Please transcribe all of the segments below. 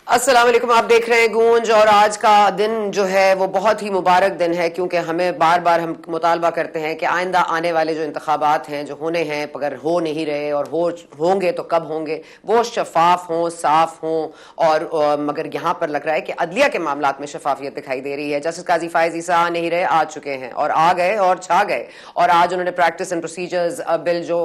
السلام علیکم، آپ دیکھ رہے ہیں گونج، اور آج کا دن جو ہے وہ بہت ہی مبارک دن ہے، کیونکہ ہمیں بار بار ہم مطالبہ کرتے ہیں کہ آئندہ آنے والے جو انتخابات ہیں جو ہونے ہیں، اگر ہو نہیں رہے اور ہوں گے تو کب ہوں گے، وہ شفاف ہوں، صاف ہوں، اور مگر یہاں پر لگ رہا ہے کہ عدلیہ کے معاملات میں شفافیت دکھائی دے رہی ہے۔ جسٹس قاضی فائز عیسیٰ آ نہیں رہے، آ چکے ہیں اور آ گئے اور چھا گئے، اور آج انہوں نے پریکٹس اینڈ پروسیجرز بل جو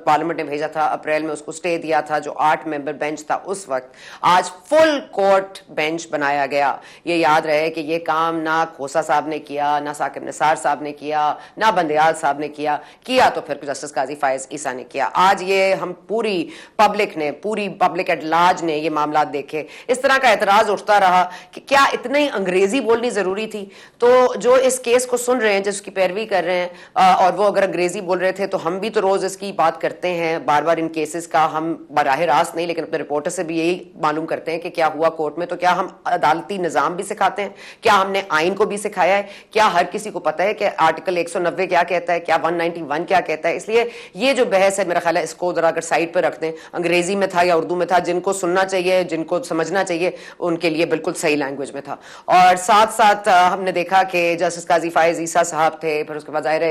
پارلیمنٹ نے بھیجا تھا اپریل میں، اس کو سٹے دیا تھا، جو 8 ممبر بینچ تھا اس وقت، آج فل کورٹ بینچ بنایا گیا۔ یہ یاد رہے کہ یہ کام نہ کھوسا صاحب نے کیا، نہ ثاقب نثار صاحب نے کیا، نہ بندیال صاحب نے کیا تو پھر جسٹس قاضی فائز عیسیٰ نے کیا۔ آج یہ ہم پوری پبلک ایٹ لارج نے یہ معاملات دیکھے۔ اس طرح کا اعتراض اٹھتا رہا کہ کیا اتنی انگریزی بولنی ضروری تھی؟ تو جو اس کیس کو سن رہے ہیں، جس کی پیروی کر رہے ہیں، اور وہ اگر انگریزی بول رہے تھے تو ہم بھی تو روز اس کی بات کرتے ہیں، بار بار ان کیسز کا ہم براہ راست نہیں لیکن اپنے رپورٹر سے بھی یہی معلوم کرتے ہیں کہ کیا ہوا کورٹ میں۔ تو کیا ہم عدالتی نظام بھی سکھاتے ہیں؟ کیا ہم نے آئین کو بھی سکھایا ہے؟ کیا ہر کسی کو پتہ ہے کہ آرٹیکل 190 کیا کہتا ہے؟ کیا 191 کیا کہتا ہے؟ اس لیے یہ جو بحث ہے، میرا خیال ہے اس کو ذرا اگر سائڈ پہ رکھ دیں، انگریزی میں تھا یا اردو میں تھا، جن کو سننا چاہیے، جن کو سمجھنا چاہیے، ان کے لیے بالکل صحیح لینگویج میں تھا۔ اور ساتھ ساتھ ہم نے دیکھا کہ جسٹس قاضی فائز عیسیٰ صاحب تھے، پھر اس کے بعد ظاہر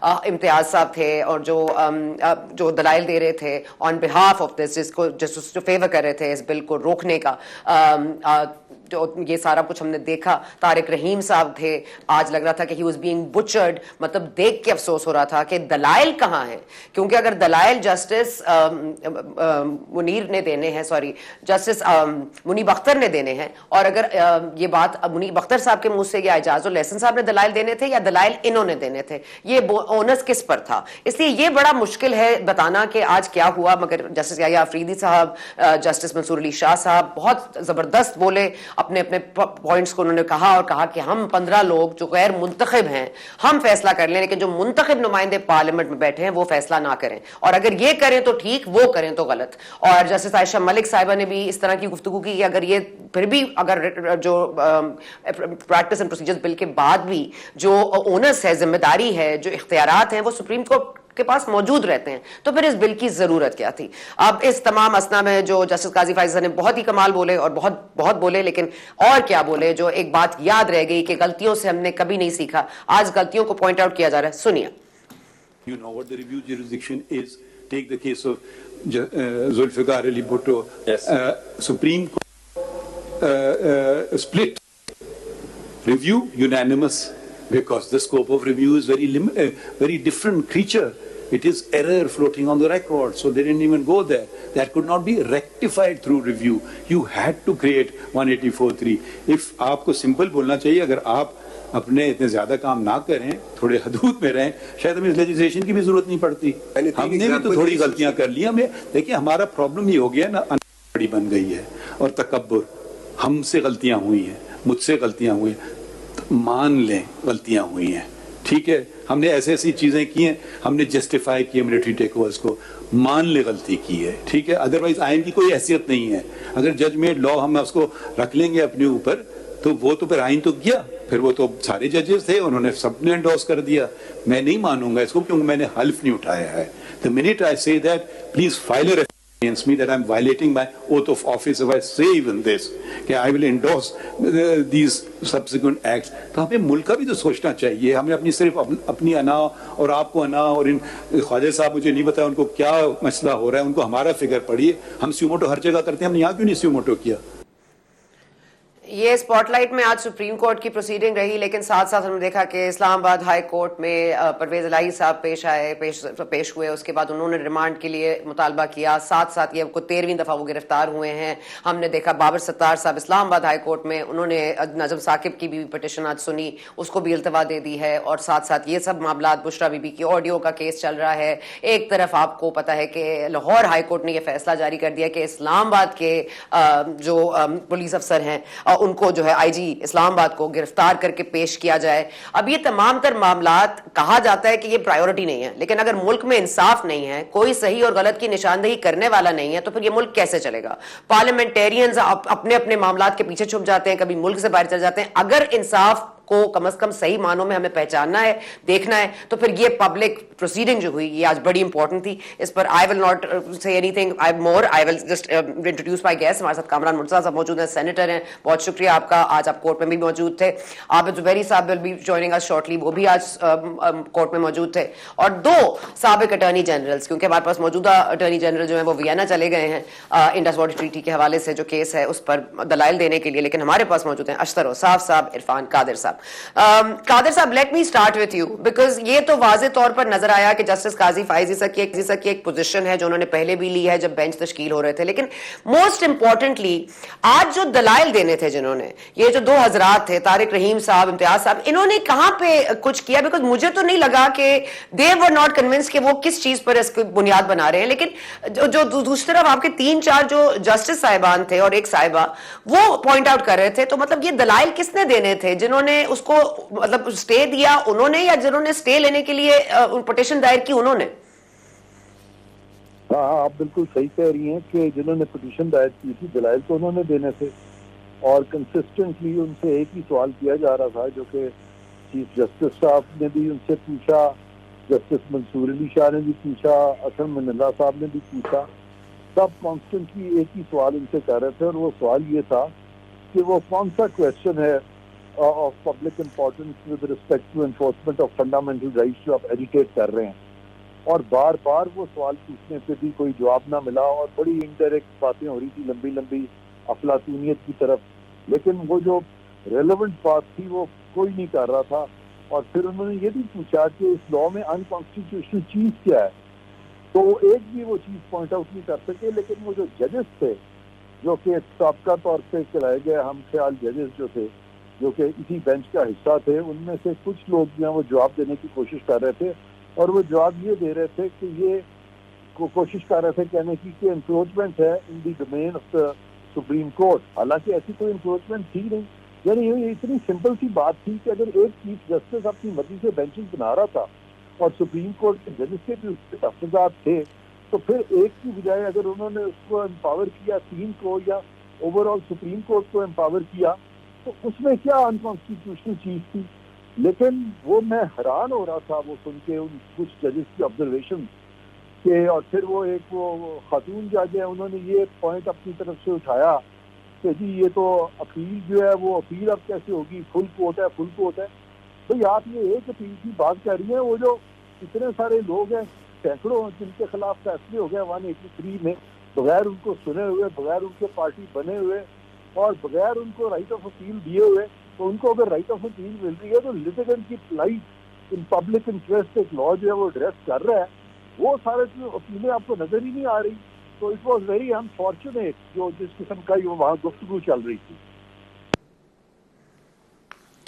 امتیاز صاحب تھے، اور جو دلائل دے رہے تھے آن بہاف آف دس، جس جو فیور کر رہے تھے اس بل کو روکنے کا، جو یہ سارا کچھ ہم نے دیکھا۔ طارق رحیم صاحب تھے، آج لگ رہا تھا کہ ہی واز بینگ بچرڈ، مطلب دیکھ کے افسوس ہو رہا تھا کہ دلائل کہاں ہیں، کیونکہ اگر دلائل جسٹس منیر نے دینے ہیں، جسٹس منیب اختر نے دینے ہیں، اور اگر یہ بات منیب اختر صاحب کے منہ سے یا اعجاز الحسن صاحب نے دلائل دینے تھے یا دلائل انہوں نے دینے تھے، یہ اونس کس پر تھا؟ اس لیے یہ بڑا مشکل ہے بتانا کہ آج کیا ہوا۔ مگر جسٹس یحییٰ آفریدی صاحب، جسٹس منصور علی شاہ صاحب بہت زبردست بولے، اپنے پوائنٹس کو انہوں نے کہا کہ ہم 15 لوگ جو غیر منتخب ہیں ہم فیصلہ کر لیں، لیکن جو منتخب نمائندے پارلیمنٹ میں بیٹھے ہیں وہ فیصلہ نہ کریں، اور اگر یہ کریں تو ٹھیک، وہ کریں تو غلط۔ اور جسٹس عائشہ ملک صاحبہ نے بھی اس طرح کی گفتگو کی کہ اگر یہ پھر بھی اگر جو پریکٹس اینڈ پروسیجرز بل کے بعد بھی جو اونس ہے، ذمہ داری ہے، جو اختیارات ہیں وہ سپریم کورٹ کے پاس موجود رہتے ہیں، تو پھر اس بل کی ضرورت کیا تھی؟ اب اس تمام اسنا میں جو جسٹس قاضی فائز نے بہت ہی کمال بولے اور بہت بولے، لیکن اور کیا بولے، جو ایک بات یاد رہ گئی کہ غلطیوں سے ہم نے کبھی نہیں سیکھا، آج غلطیوں کو پوائنٹ آؤٹ کیا جا رہا ہے۔ سنیے۔ You know what the review jurisdiction is. Take the case of Zulfikar Ali Bhutto. Yes. Supreme Court split. Review unanimous because the scope of review is very different creature. It is error floating on the record, so they didn't even go there. That could not be rectified through review. You had to create 184(3). If آپ کو simple بولنا چاہیے، اگر آپ اپنے اتنے زیادہ کام نہ کریں، تھوڑے حدود میں رہیں، شاید ہمیں اس لیجسلیشن کی بھی ضرورت نہیں پڑتی۔ ہم نے بھی تو تھوڑی غلطیاں کر لی۔ ہمیں دیکھیں، ہمارا پرابلم یہ ہو گیا نا، بڑی بن گئی ہے اور تکبر۔ ہم سے غلطیاں ہوئی ہیں، مجھ سے غلطیاں ہوئی ہیں، مان لیں غلطیاں ہوئی ہیں، ٹھیک ہے؟ ہم نے ایسی چیزیں کی ہیں، ہم نے جسٹیفائی کیے ملٹری ٹیک اوورز کو، مان لے غلطی کی ہے، ٹھیک ہے؟ ادروائز آئین کی کوئی حیثیت نہیں ہے۔ اگر جج میڈ لا ہم اس کو رکھ لیں گے اپنے اوپر، تو وہ تو پھر آئین تو گیا، پھر وہ تو سارے ججز تھے، انہوں نے سب نے انڈورس کر دیا۔ میں نہیں مانوں گا اس کو، کیونکہ میں نے حلف نہیں اٹھایا ہے۔ The minute I say that, please file a reference against me that I'm violating my oath of office if I say even this, کہ I will endorse these subsequent acts۔ تو ہمیں ملک کا بھی تو سوچنا چاہیے۔ ہمیں اپنی صرف اپنی انا اور آپ کو انا، اور ان خواجہ صاحب مجھے نہیں بتایا ان کو کیا مسئلہ ہو رہا ہے، ان کو ہمارا فکر پڑیے۔ ہم سیوموٹو ہر جگہ کرتے ہیں، ہم نے یہاں کیوں نہیں سیوموٹو کیا؟ یہ اسپاٹ لائٹ میں آج سپریم کورٹ کی پروسیڈنگ رہی، لیکن ساتھ ساتھ ہم نے دیکھا کہ اسلام آباد ہائی کورٹ میں پرویز الہی صاحب پیش ہوئے۔ اس کے بعد انہوں نے ریمانڈ کے لیے مطالبہ کیا، ساتھ ساتھ یہ کو 13ویں دفعہ وہ گرفتار ہوئے ہیں۔ ہم نے دیکھا بابر ستار صاحب اسلام آباد ہائی کورٹ میں، انہوں نے نجم ثاقب کی بھی پٹیشن آج سنی، اس کو بھی التوا دے دی ہے۔ اور ساتھ ساتھ یہ سب معاملات، بشرا بی بی کی آڈیو کا کیس چل رہا ہے۔ ایک طرف آپ کو پتہ ہے کہ لاہور ہائی کورٹ نے یہ فیصلہ جاری کر دیا کہ اسلام آباد کے جو پولیس افسر ہیں ان کو جو ہے آئی جی اسلام آباد کو گرفتار کر کے پیش کیا جائے۔ اب یہ تمام تر معاملات، کہا جاتا ہے کہ یہ پرائیورٹی نہیں ہے، لیکن اگر ملک میں انصاف نہیں ہے، کوئی صحیح اور غلط کی نشاندہی کرنے والا نہیں ہے، تو پھر یہ ملک کیسے چلے گا؟ پارلیمنٹیرینز اپنے اپنے معاملات کے پیچھے چھپ جاتے ہیں، کبھی ملک سے باہر چل جاتے ہیں۔ اگر انصاف کو کم از کم صحیح معنوں میں ہمیں پہچاننا ہے, دیکھنا ہے, تو پھر یہ پبلک پروسیڈنگ جو ہوئی یہ آج بڑی امپورٹنٹ تھی. اس پر آئی ول ناٹ سے any thing more, I will just introduce my guest. ہمارے ساتھ کامران مرتضیٰ صاحب موجود ہیں, سینیٹر ہیں, بہت شکریہ آپ کا, آج آپ کورٹ میں بھی موجود تھے. عابد زبیری صاحب will be joining us shortly, وہ بھی آج کورٹ میں موجود تھے. اور 2 سابق اٹارنی جنرلز, کیونکہ ہمارے پاس موجودہ اٹارنی جنرل جو ہیں وہ وینا چلے گئے ہیں انڈس واٹر ٹریٹی کے حوالے سے جو کیس ہے اس پر دلائل دینے کے لیے, لیکن ہمارے پاس موجود ہیں اشتر اوصاف صاحب, عرفان قادر صاحب. قادر صاحب, let me start with you, because یہ تو واضح طور پر نظر آیا کہ جسٹس قاضی فائز عیسیٰ کی ایک پوزیشن ہے جو انہوں نے پہلے بھی لی ہے جب بینچ تشکیل ہو رہے تھے, لیکن موسٹ امپورٹنٹلی آج جو دلائل دینے تھے جنہوں نے, یہ جو 2 حضرات تھے, طارق رحیم صاحب, امتیاز صاحب, انہوں نے کہاں پہ کچھ کیا؟ بیکاز مجھے تو نہیں لگا کہ دے ور ناٹ کنونس کہ وہ کس چیز پر اس کو بنیاد بنا رہے ہیں, لیکن جو دوسری طرف آپ کے 3-4 جو جسٹس صاحبان تھے اور ایک صاحبہ وہ پوائنٹ آؤٹ کر رہے تھے, تو مطلب یہ دلائل کس نے دینے تھے؟ جنہوں نے اس کو مطلب اسٹے دیا انہوں نے, یا جنہوں نے اسٹے لینے کے لیے پٹیشن دائر کی انہوں نے؟ ہاں, آپ بالکل صحیح کہہ رہی ہیں کہ جنہوں نے پٹیشن دائر کی تھی دلائل تو انہوں نے دینے تھے, اور کنسسٹنٹلی ان سے ایک ہی سوال کیا جا رہا تھا جو کہ چیف جسٹس صاحب نے بھی ان سے پوچھا, جسٹس منصور علی شاہ نے بھی پوچھا, اسد من اللہ صاحب نے بھی پوچھا. سب کانسٹنٹلی ایک ہی سوال ان سے کر رہے تھے, اور وہ سوال یہ تھا کہ وہ کون سا کویشچن ہے of public importance with respect to enforcement of fundamental rights جو آپ ایجیٹیٹ کر رہے ہیں. اور بار بار وہ سوال پوچھنے پہ بھی کوئی جواب نہ ملا, اور بڑی انڈائریکٹ باتیں ہو رہی تھی, لمبی لمبی افلاطونیت کی طرف, لیکن وہ جو ریلیونٹ بات تھی وہ کوئی نہیں کر رہا تھا. اور پھر انہوں نے یہ بھی پوچھا کہ اس لا میں انکانسٹیٹیوشنل چیز کیا ہے, تو ایک بھی وہ چیز پوائنٹ آؤٹ نہیں کر سکے. لیکن وہ جو ججز تھے جو کہ سابقہ طور پہ چلائے گئے ہم خیال ججز جو تھے, جو کہ اسی بینچ کا حصہ تھے, ان میں سے کچھ لوگ جو ہیں وہ جواب دینے کی کوشش کر رہے تھے, اور وہ جواب یہ دے رہے تھے کہ یہ کوشش کر رہے تھے کہنے کی کہ انکروچمنٹ ہے in the domain of the supreme court, حالانکہ ایسی کوئی انکروچمنٹ تھی نہیں. یعنی یہ اتنی سمپل سی بات تھی کہ اگر ایک چیف جسٹس اپنی مرضی سے بینچز بنا رہا تھا اور سپریم کورٹ کے ججز کے بھی اس کے تحفظات تھے, تو پھر ایک کی بجائے اگر انہوں نے اس کو امپاور کیا 3 کو, یا اوور آل سپریم کورٹ کو امپاور کیا, تو اس میں کیا انکانسٹیٹیوشنل چیز تھی؟ لیکن وہ میں حیران ہو رہا تھا وہ سن کے ان کچھ ججز کی آبزرویشن کہ, اور پھر وہ ایک وہ خاتون جج ہے, انہوں نے یہ پوائنٹ اپنی طرف سے اٹھایا کہ جی یہ تو اپیل جو ہے وہ اپیل اب کیسے ہوگی, فل کورٹ ہے, فل کورٹ ہے. بھائی آپ یہ ایک اپیل کی بات کر رہی ہیں, وہ جو اتنے سارے لوگ ہیں, سینکڑوں جن کے خلاف فیصلے ہو گئے 183 میں, بغیر ان کو سنے ہوئے, بغیر ان کے پارٹی بنے ہوئے, اور بغیر ان کو رائٹ آف اپیل دیے ہوئے, تو ان کو اگر رائٹ آف اپیل مل رہی ہے تو لٹیگنٹ کی فلائٹ ان پبلک انٹرسٹ ایک لا جو ہے وہ ایڈریس کر رہا ہے, وہ سارے جو اپیلیں آپ کو نظر ہی نہیں آ رہی. تو اٹ واز ویری انفارچونیٹ جو جس قسم کا وہاں گفتگو چل رہی تھی.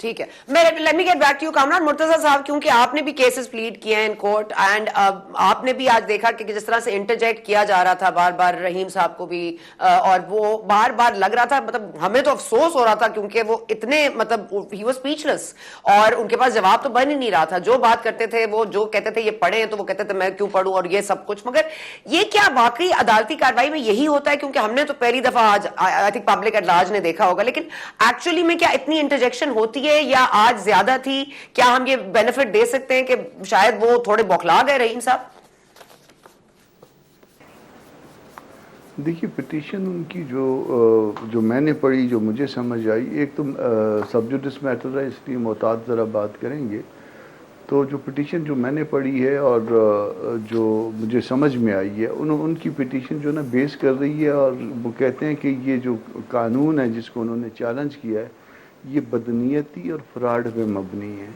ٹھیک ہے, میں let me get back to you Kamran Murtaza صاحب, کیونکہ آپ نے بھی کیسز پلیڈ کیے ہیں ان کورٹ, اینڈ آپ نے بھی آج دیکھا کہ جس طرح سے انٹرجیکٹ کیا جا رہا تھا بار بار رحیم صاحب کو بھی, اور وہ بار بار لگ رہا تھا, مطلب ہمیں تو افسوس ہو رہا تھا کیونکہ وہ اتنے مطلب ہی واز اسپیچلیس, اور ان کے پاس جواب تو بن ہی نہیں رہا تھا. جو بات کرتے تھے, وہ جو کہتے تھے یہ پڑھیں, تو وہ کہتے تھے میں کیوں پڑھوں, اور یہ سب کچھ. مگر یہ کیا واقعی عدالتی کارروائی میں یہی ہوتا ہے؟ کیونکہ ہم نے تو پہلی دفعہ آج I think public at large نے دیکھا ہوگا, لیکن ایکچولی میں کیا اتنی انٹرجیکشن ہوتی ہے یا آج زیادہ تھی؟ کیا ہم یہ بینیفٹ دے سکتے ہیں کہ شاید وہ تھوڑے بوکھلا گئے رحیم صاحب؟ دیکھیے پٹیشن ان کی جو میں نے پڑھی, جو مجھے سمجھ آئی, ایک تو سبجوڈس میٹر ہے, اس لیے محتاط ذرا بات کریں گے. تو جو پٹیشن جو میں نے پڑھی ہے اور جو مجھے سمجھ میں آئی ہے, ان کی پٹیشن جو نا بیس کر رہی ہے, اور وہ کہتے ہیں کہ یہ جو قانون ہے جس کو انہوں نے چیلنج کیا ہے, یہ بدنیتی اور فراڈ پہ مبنی ہے.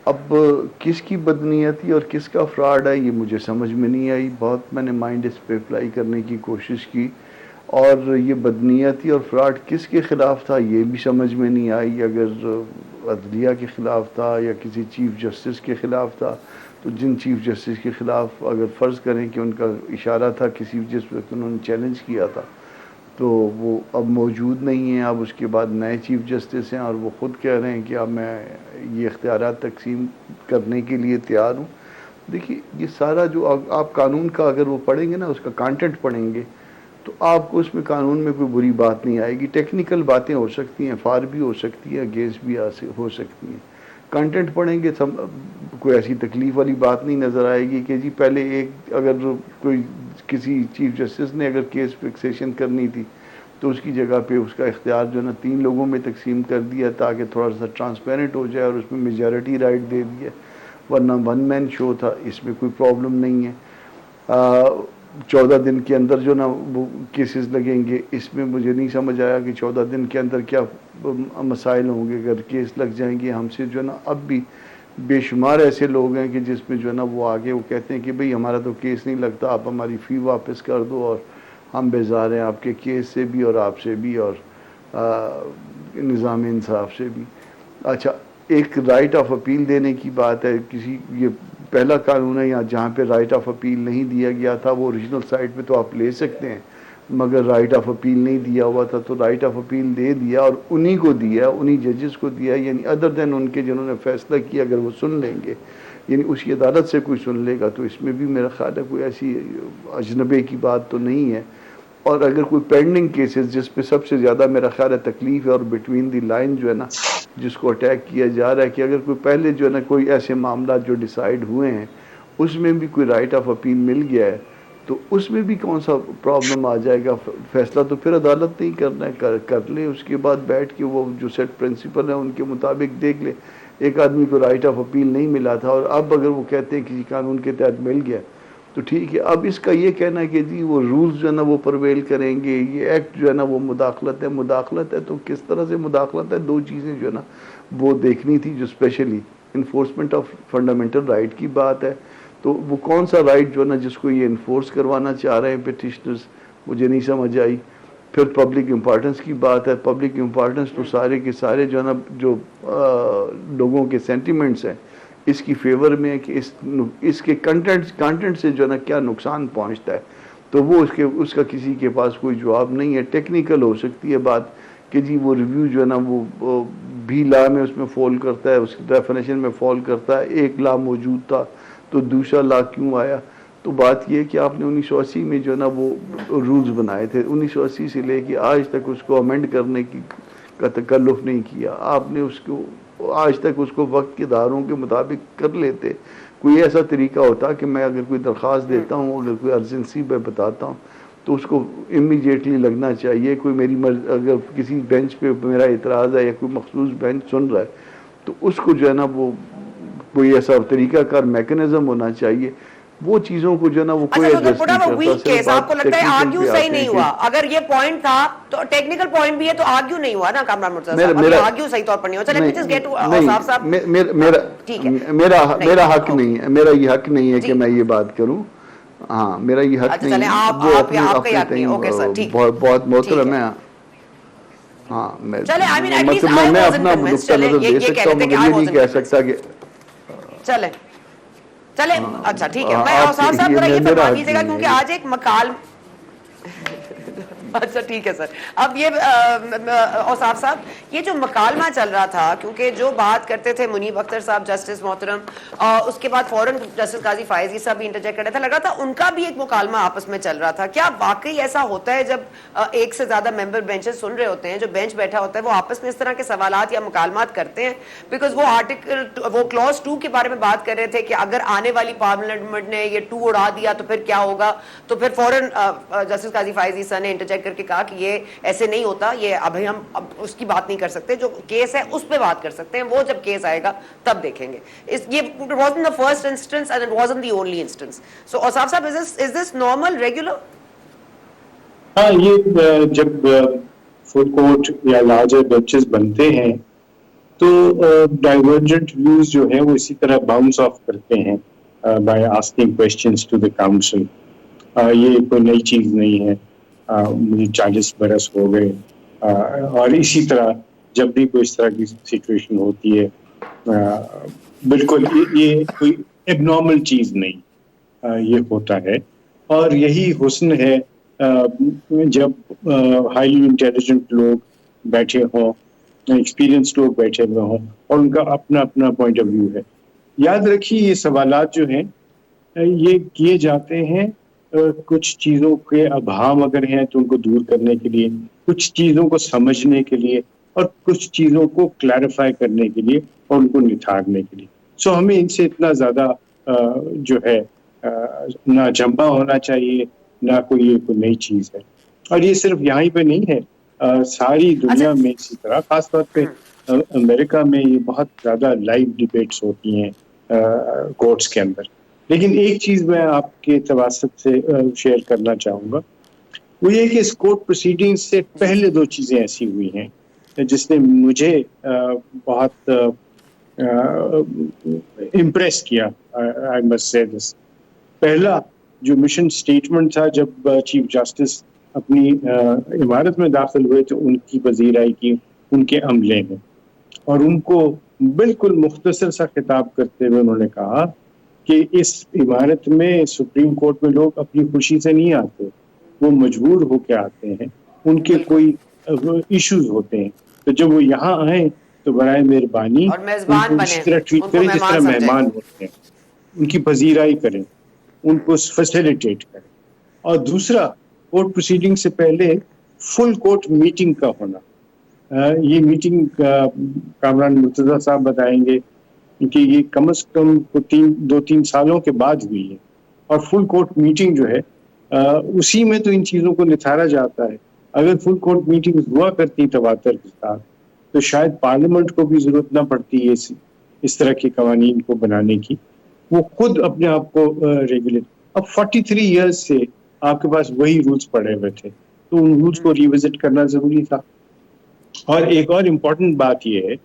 اب کس کی بدنیتی اور کس کا فراڈ ہے یہ مجھے سمجھ میں نہیں آئی. بہت میں نے مائنڈ اس پہ اپلائی کرنے کی کوشش کی, اور یہ بدنیتی اور فراڈ کس کے خلاف تھا یہ بھی سمجھ میں نہیں آئی. اگر عدلیہ کے خلاف تھا یا کسی چیف جسٹس کے خلاف تھا, تو جن چیف جسٹس کے خلاف اگر فرض کریں کہ ان کا اشارہ تھا کسی جس وقت انہوں نے چیلنج کیا تھا, تو وہ اب موجود نہیں ہیں. اب اس کے بعد نئے چیف جسٹس ہیں, اور وہ خود کہہ رہے ہیں کہ اب میں یہ اختیارات تقسیم کرنے کے لیے تیار ہوں. دیکھیے یہ سارا جو آپ قانون کا اگر وہ پڑھیں گے نا, اس کا کانٹینٹ پڑھیں گے, تو آپ کو اس میں قانون میں کوئی بری بات نہیں آئے گی. ٹیکنیکل باتیں ہو سکتی ہیں, فار بھی ہو سکتی ہے, اگینسٹ بھی ہو سکتی ہیں. کنٹینٹ پڑھیں گے کوئی ایسی تکلیف والی بات نہیں نظر آئے گی کہ جی پہلے ایک اگر کوئی کسی چیف جسٹس نے اگر کیس فکسیشن کرنی تھی تو اس کی جگہ پہ اس کا اختیار جو ہے نا 3 لوگوں میں تقسیم کر دیا تاکہ تھوڑا سا ٹرانسپیرنٹ ہو جائے اور اس میں میجارٹی رائٹ دے دیا, ورنہ 1 مین شو تھا, اس میں کوئی پرابلم نہیں ہے. 14 دن کے اندر جو نا وہ کیسز لگیں گے, اس میں مجھے نہیں سمجھ آیا کہ 14 دن کے اندر کیا مسائل ہوں گے. اگر کیس لگ جائیں گے ہم سے جو ہے نا, اب بھی بے شمار ایسے لوگ ہیں کہ جس میں جو ہے نا وہ آگے وہ کہتے ہیں کہ بھئی ہمارا تو کیس نہیں لگتا, آپ ہماری فی واپس کر دو اور ہم بیزار ہیں آپ کے کیس سے بھی اور آپ سے بھی اور نظام انصاف سے بھی. اچھا, ایک رائٹ آف اپیل دینے کی بات ہے. یہ پہلا قانون ہے یہاں جہاں پہ رائٹ آف اپیل نہیں دیا گیا تھا, وہ اوریجنل سائٹ پہ تو آپ لے سکتے ہیں مگر رائٹ آف اپیل نہیں دیا ہوا تھا, تو رائٹ آف اپیل دے دیا اور انہی کو دیا, انہی ججز کو دیا, یعنی ادر دین ان کے جنہوں نے فیصلہ کیا اگر وہ سن لیں گے, یعنی اسی عدالت سے کوئی سن لے گا, تو اس میں بھی میرا خیال ہے کوئی ایسی اجنبے کی بات تو نہیں ہے. اور اگر کوئی پینڈنگ کیسز جس پہ سب سے زیادہ میرا خیال ہے تکلیف ہے اور بٹوین دی لائن جو ہے نا جس کو اٹیک کیا جا رہا ہے کہ اگر کوئی پہلے جو ہے نا کوئی ایسے معاملات جو ڈیسائیڈ ہوئے ہیں اس میں بھی کوئی رائٹ آف اپیل مل گیا ہے تو اس میں بھی کون سا پرابلم آ جائے گا. فیصلہ تو پھر عدالت نہیں کرنا ہے, کر لے, اس کے بعد بیٹھ کے وہ جو سیٹ پرنسپل ہیں ان کے مطابق دیکھ لے. ایک آدمی کو رائٹ آف اپیل نہیں ملا تھا اور اب اگر وہ کہتے ہیں کسی قانون کے تحت مل گیا تو ٹھیک ہے. اب اس کا یہ کہنا ہے کہ جی وہ رولز جو ہے نا وہ پرویل کریں گے, یہ ایکٹ جو ہے نا وہ مداخلت ہے تو کس طرح سے مداخلت ہے. 2 چیزیں جو ہے نا وہ دیکھنی تھی, جو specially enforcement of fundamental right کی بات ہے, تو وہ کون سا رائٹ جو ہے نا جس کو یہ انفورس کروانا چاہ رہے ہیں پٹیشنرز, مجھے نہیں سمجھ آئی. پھر پبلک امپارٹنس کی بات ہے. پبلک امپارٹنس تو سارے کے سارے جو ہے نا جو لوگوں کے سینٹیمنٹس ہیں اس کی فیور میں ہے کہ اس کے کنٹینٹ سے جو ہے نا کیا نقصان پہنچتا ہے, تو وہ اس کا کسی کے پاس کوئی جواب نہیں ہے. ٹیکنیکل ہو سکتی ہے بات کہ جی وہ ریویو جو ہے نا وہ بھی لا میں اس میں فال کرتا ہے, اس کی ڈیفینیشن میں فال کرتا ہے. ایک لا موجود تھا تو دوسرا لا کیوں آیا. تو بات یہ کہ آپ نے 1980 میں جو ہے نا وہ رولز بنائے تھے, 1980 سے لے کے آج تک اس کو امینڈ کرنے کا تکلف نہیں کیا آپ نے. اس کو آج تک اس کو وقت کے دھاروں کے مطابق کر لیتے. کوئی ایسا طریقہ ہوتا کہ میں اگر کوئی درخواست دیتا ہوں, اگر کوئی ارجنسی پہ بتاتا ہوں تو اس کو امیڈیٹلی لگنا چاہیے. کوئی میری اگر کسی بینچ پہ میرا اعتراض ہے یا کوئی مخصوص بینچ سن رہا ہے تو اس کو جو ہے نا وہ کوئی ایسا طریقہ کار میکنزم ہونا چاہیے. وہ چیزوں کو جو ہے نا وہ کوئی ایڈجسٹ نہیں کرتا. آپ کو لگتا ہے آرگیو صحیح نہیں ہوا؟ اگر یہ پوائنٹ تھا تو ٹیکنیکل پوائنٹ بھی ہے تو آرگیو نہیں ہوا نا کامران مرتضی صاحب, آرگیو صحیح طور پر نہیں ہوا. چلیں لیٹس گیٹ ٹو اوصاف صاحب. میرا حق نہیں ہے, میرا یہ حق نہیں ہے کہ میں یہ بات کروں. ہاں میرا یہ حق نہیں ہے. بہت محترم ہے. ہاں میں اپنا نقطہ نظر دے سکتا ہوں مگر یہ نہیں کہہ سکتا کہ چلیں اچھا ٹھیک ہے. میں اوصاف صاحب ذرا یہ فرما دیجیے گا کیونکہ آج ایک مکال اچھا ٹھیک ہے سر. اب یہ اوصاف صاحب یہ جو مکالمہ چل رہا تھا, کیونکہ جو بات کرتے تھے منیب اختر صاحب جسٹس محترم, اس کے بعد فوراً جسٹس قاضی فائزی صاحب بھی انٹرجیکٹ کر رہے تھے, لگ رہا تھا ان کا بھی ایک مکالمہ آپس میں چل رہا تھا. کیا واقعی ایسا ہوتا ہے جب ایک سے زیادہ ممبر بینچز سن رہے ہوتے ہیں, جو بینچ بیٹھا ہوتا ہے وہ آپس میں اس طرح کے سوالات یا مکالمات کرتے ہیں؟ بیکاز وہ کلوز 2 کے بارے میں بات کر رہے تھے کہ اگر آنے والی پارلیمنٹ نے یہ 2 اڑا دیا تو پھر کیا ہوگا. تو پھر فوراً جسٹس قاضی فائزی صاحب نے انٹرجیکٹ کر کے کہا کہ یہ ایسے نہیں ہوتا, یہ ابھی ہم اب اس کی بات نہیں کر سکتے, جو کیس ہے اس پہ بات کر سکتے ہیں, وہ جب کیس آئے گا تب دیکھیں گے. یہ wasn't the first instance and it wasn't the only instance. So اوصاف صاحب, is this normal, regular? ہاں, یہ جب فل کورٹ یا لارجر بینچز بنتے ہیں تو ڈائیورجنٹ ویوز جو ہیں وہ اسی طرح باؤنس آف کرتے ہیں by asking questions to the council. یہ کوئی نئی چیز نہیں ہے, مجھے 40 برس ہو گئے. اور اسی طرح جب بھی کوئی اس طرح کی سچویشن ہوتی ہے, بالکل یہ کوئی ایب نارمل چیز نہیں, یہ ہوتا ہے. اور یہی حسن ہے جب ہائیلی انٹیلیجنٹ لوگ بیٹھے ہوں, ایکسپیرئنس لوگ بیٹھے ہوئے ہوں اور ان کا اپنا اپنا پوائنٹ آف ویو ہے. یاد رکھیے یہ سوالات جو ہیں یہ کیے جاتے ہیں کچھ چیزوں کے ابہام اگر ہیں تو ان کو دور کرنے کے لیے, کچھ چیزوں کو سمجھنے کے لیے, اور کچھ چیزوں کو کلیریفائی کرنے کے لیے اور ان کو نتھارنے کے لیے. سو ہمیں ان سے اتنا زیادہ جو ہے نہ جھمپا ہونا چاہیے, نہ کوئی نئی چیز ہے. اور یہ صرف یہاں پہ نہیں ہے, ساری دنیا میں اسی طرح, خاص طور پہ امریکہ میں یہ بہت زیادہ لائیو ڈبیٹس ہوتی ہیں کورٹس کے اندر. لیکن ایک چیز میں آپ کے تواسط سے شیئر کرنا چاہوں گا, وہ یہ کہ اس کورٹ پروسیڈنگز سے پہلے دو چیزیں ایسی ہوئی ہیں جس نے مجھے بہت امپریس کیا. آئی مسٹ سے دس. پہلا جو مشن اسٹیٹمنٹ تھا جب چیف جسٹس اپنی عمارت میں داخل ہوئے تو ان کی پذیرائی کی ان کے عملے میں, اور ان کو بالکل مختصر سا خطاب کرتے ہوئے انہوں نے کہا کہ اس عمارت میں سپریم کورٹ میں لوگ اپنی خوشی سے نہیں آتے, وہ مجبور ہو کے آتے ہیں, ان کے کوئی ایشوز ہوتے ہیں, تو جب وہ یہاں آئیں تو برائے مہربانی اور میزبان ان کو بنے, اسی طرح ٹریٹ کریں جس طرح مہمان ہوتے ہیں, ان کی پذیرائی کریں, ان کو فیسیلیٹیٹ کریں. اور دوسرا, کورٹ پروسیڈنگ سے پہلے فل کورٹ میٹنگ کا ہونا. یہ میٹنگ کامران مرتضیٰ صاحب بتائیں گے کہ یہ کم از کم 2-3 سالوں کے بعد ہوئی ہے, اور فل کورٹ میٹنگ جو ہے اسی میں تو ان چیزوں کو نتھارا جاتا ہے. اگر فل کورٹ میٹنگ ہوا کرتی تواتر کے ساتھ تو شاید پارلیمنٹ کو بھی ضرورت نہ پڑتی ہے اس طرح کے قوانین کو بنانے کی, وہ خود اپنے آپ کو ریگولیٹ. اب 43 ایئرز سے آپ کے پاس وہی رولز پڑے ہوئے تھے, تو ان رولز کو ریوزٹ کرنا ضروری تھا. اور ایک اور امپورٹنٹ بات یہ ہے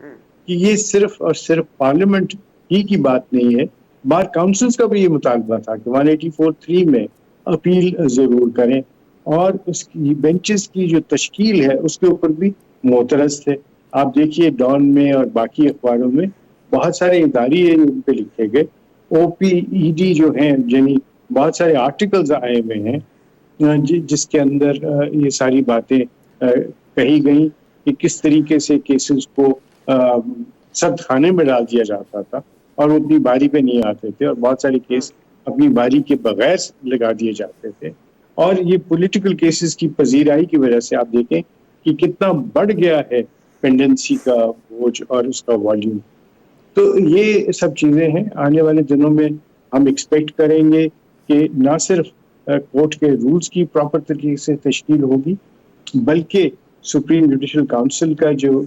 کہ یہ صرف اور صرف پارلیمنٹ ہی کی بات نہیں ہے, بار کاؤنسلز کا بھی یہ مطالبہ تھا کہ 184(3) میں اپیل ضرور کریں, اور اس کی بینچز کی جو تشکیل ہے اس کے اوپر بھی معترض تھے. آپ دیکھیے ڈان میں اور باقی اخباروں میں بہت سارے ادارے ان پہ لکھے گئے, OPED جو ہیں, یعنی بہت سارے آرٹیکلز آئے ہوئے ہیں جس کے اندر یہ ساری باتیں کہی گئیں کہ کس طریقے سے کیسز کو سخت خانے میں ڈال دیا جاتا تھا اور وہ اپنی باری پہ نہیں آتے تھے, اور بہت سارے کیس اپنی باری کے بغیر لگا دیے جاتے تھے. اور یہ پولیٹیکل کیسز کی پذیرائی کی وجہ سے آپ دیکھیں کہ کتنا بڑھ گیا ہے پینڈنسی کا بوجھ اور اس کا والیوم. تو یہ سب چیزیں ہیں. آنے والے دنوں میں ہم ایکسپیکٹ کریں گے کہ نہ صرف کورٹ کے رولز کی پراپر طریقے سے تشکیل ہوگی, بلکہ سپریم جوڈیشل کاؤنسل کا جو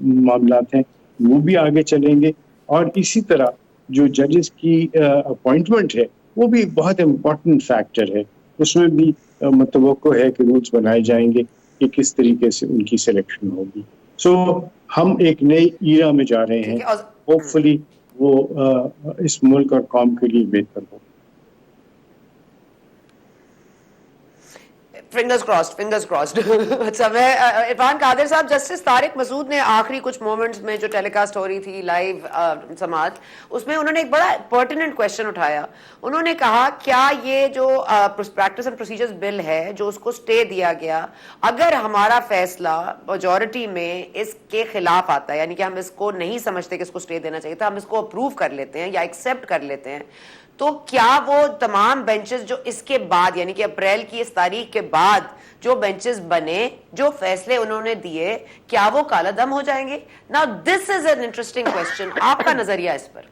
معاملات ہیں وہ بھی آگے چلیں گے, اور اسی طرح جو ججز کی اپوائنٹمنٹ ہے وہ بھی بہت امپورٹنٹ فیکٹر ہے. اس میں بھی متوقع ہے کہ رولز بنائے جائیں گے کہ کس طریقے سے ان کی سلیکشن ہوگی. سو ہم ایک نئی ایرا میں جا رہے ہیں, ہوپ فلی وہ اس ملک اور قوم کے لیے بہتر ہو. Fingers crossed. اچھا, میں عرفان قادر صاحب, جسٹس طارق مسعود نے آخری کچھ مومنٹس میں جو ٹیلی کاسٹ ہو رہی تھی لائیو سماعت, اس میں انہوں نے ایک بڑا پرٹیننٹ کویشچن اٹھایا. انہوں نے کہا کیا یہ جو پریکٹس اینڈ پروسیجرز بل ہے جو اس کو اسٹے دیا گیا, اگر ہمارا فیصلہ میجورٹی میں اس کے خلاف آتا ہے, یعنی کہ ہم اس کو نہیں سمجھتے کہ اس کو اسٹے دینا چاہیے تھا, ہم اس کو اپروو کر لیتے ہیں یا ایکسیپٹ کر لیتے ہیں, تو کیا وہ تمام بینچز جو اس کے بعد یعنی کہ اپریل کی اس تاریخ کے بعد جو بینچز بنے, جو فیصلے انہوں نے دیے, کیا وہ کالا دم ہو جائیں گے؟ Now this is an interesting question. آپ کا نظریہ اس پر؟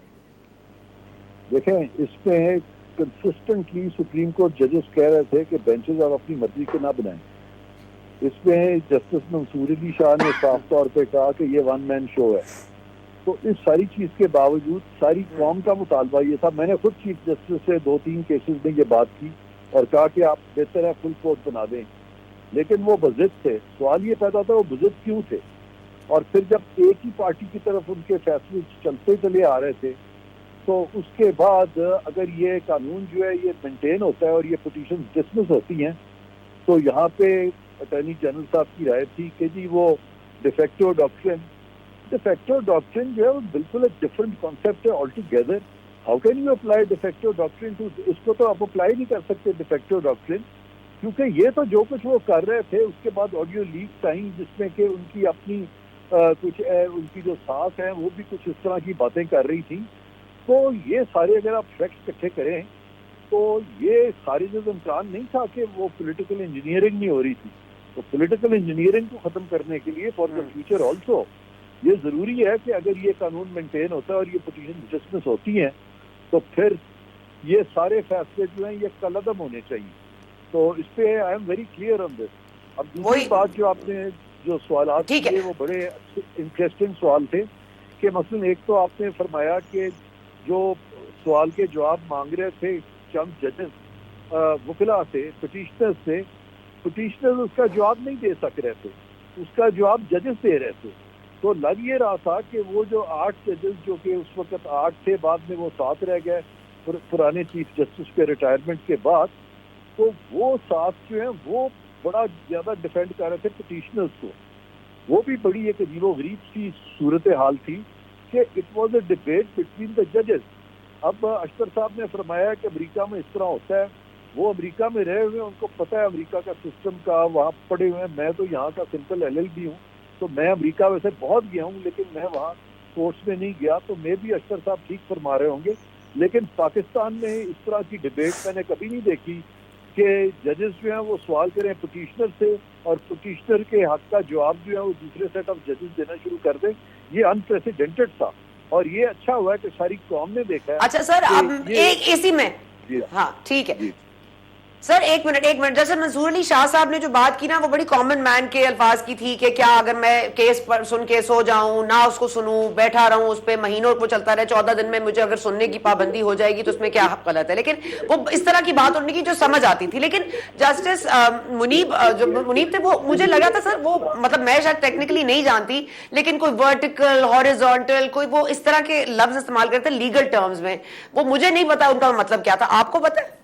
دیکھیں, اس میں کنسسٹنٹلی سپریم کورٹ ججز کہہ رہے تھے کہ بینچز آپ اپنی مرضی کے نہ بنائیں. اس میں جسٹس منصور علی شاہ نے صاف طور پہ کہا کہ یہ ون مین شو ہے. تو اس ساری چیز کے باوجود ساری قوم کا مطالبہ یہ تھا. میں نے خود چیف جسٹس سے 2-3 کیسز میں یہ بات کی اور کہا کہ آپ بہتر ہے فل کورٹ بنا دیں, لیکن وہ بضد تھے. سوال یہ پیدا تھا وہ بضد کیوں تھے, اور پھر جب ایک ہی پارٹی کی طرف ان کے فیصلے چلتے چلے آ رہے تھے تو اس کے بعد اگر یہ قانون جو ہے یہ مینٹین ہوتا ہے اور یہ پٹیشن ڈسمس ہوتی ہیں, تو یہاں پہ اٹارنی جنرل صاحب کی رائے تھی کہ جی وہ ڈیفیکٹو ڈاکٹرن جو ہے وہ بالکل ایک ڈفرینٹ کانسیپٹ ہے altogether. How can you apply de facto doctrine to, اس کو تو آپ اپلائی نہیں کر سکتے ڈیفیکٹو ڈاکٹرن, کیونکہ یہ تو جو کچھ وہ کر رہے تھے اس کے بعد آڈیو لیک ٹائم جس میں کہ ان کی اپنی کچھ ان کی جو ساس ہیں وہ بھی کچھ اس طرح کی باتیں کر رہی تھیں. تو یہ سارے اگر آپ فیکٹس اکٹھے کریں تو یہ خارج از امکان نہیں تھا کہ وہ پولیٹیکل انجینئرنگ نہیں ہو رہی تھی. تو پولیٹیکل انجینئرنگ کو ختم کرنے کے لیے فار دا فیوچر آلسو یہ ضروری ہے کہ اگر یہ قانون مینٹین ہوتا ہے اور یہ پٹیشن ڈسمس ہوتی ہیں تو پھر یہ سارے فیصلے جو ہیں یہ کالعدم ہونے چاہیے. تو اس پہ I am very clear on this. اب دوسری بات جو آپ نے جو سوالات کیے وہ بڑے انٹرسٹنگ سوال تھے کہ مثلا ایک تو آپ نے فرمایا کہ جو سوال کے جواب مانگ رہے تھے چند ججز وکلا سے پٹیشنر اس کا جواب نہیں دے سک رہے تھے, اس کا جواب ججز دے رہے تھے. تو لگ یہ رہا تھا کہ وہ جو 8 ججز جو کہ اس وقت 8 تھے, بعد میں وہ 7 رہ گئے پرانے چیف جسٹس کے ریٹائرمنٹ کے بعد, تو وہ 7 جو ہیں وہ بڑا زیادہ ڈیفینڈ کر رہے تھے پٹیشنرز کو. وہ بھی بڑی ایک عجیب و غریب سی صورتحال تھی کہ it was a debate between the ججز. اب اشتر صاحب نے فرمایا کہ امریکہ میں اس طرح ہوتا ہے, وہ امریکہ میں رہے ہوئے ان کو پتہ ہے امریکہ کا سسٹم کا, وہاں پڑے ہوئے ہیں. میں تو یہاں کا سمپل LLB ہوں, تو میں امریکہ ویسے بہت گیا ہوں لیکن میں وہاں کورٹس میں نہیں گیا, تو میں بھی اشتر صاحب ٹھیک فرما رہے ہوں گے. لیکن پاکستان میں اس طرح کی ڈبیٹ میں نے کبھی نہیں دیکھی کہ ججز جو ہیں وہ سوال کریں پٹیشنر سے اور پٹیشنر کے حق کا جواب جو ہے وہ دوسرے سیٹ آف ججز دینا شروع کر دیں. یہ انپریسیڈنٹڈ تھا اور یہ اچھا ہوا ہے کہ ساری قوم نے دیکھا ہے. اچھا سر, اب ایک اسی میں ہاں ٹھیک ہے سر, ایک منٹ. جیسے منصور علی شاہ صاحب نے جو بات کی نا وہ بڑی کامن مین کے الفاظ کی تھی کہ کیا اگر میں کیس پر سن کے سو جاؤں, نہ اس کو سنوں, بیٹھا رہوں اس پہ مہینوں وہ چلتا رہے, 14 دن میں مجھے اگر سننے کی پابندی ہو جائے گی تو اس میں کیا غلط ہے. لیکن وہ اس طرح کی بات ہونے کی جو سمجھ آتی تھی. لیکن جسٹس منیب تھے, وہ مجھے لگا تھا سر, وہ مطلب میں شاید ٹیکنیکلی نہیں جانتی لیکن کوئی ورٹیکل ہاریزونٹل کوئی وہ اس طرح کے لفظ استعمال کرتے لیگل ٹرمز میں, وہ مجھے نہیں پتا ان کا مطلب کیا تھا. آپ کو پتا ہے؟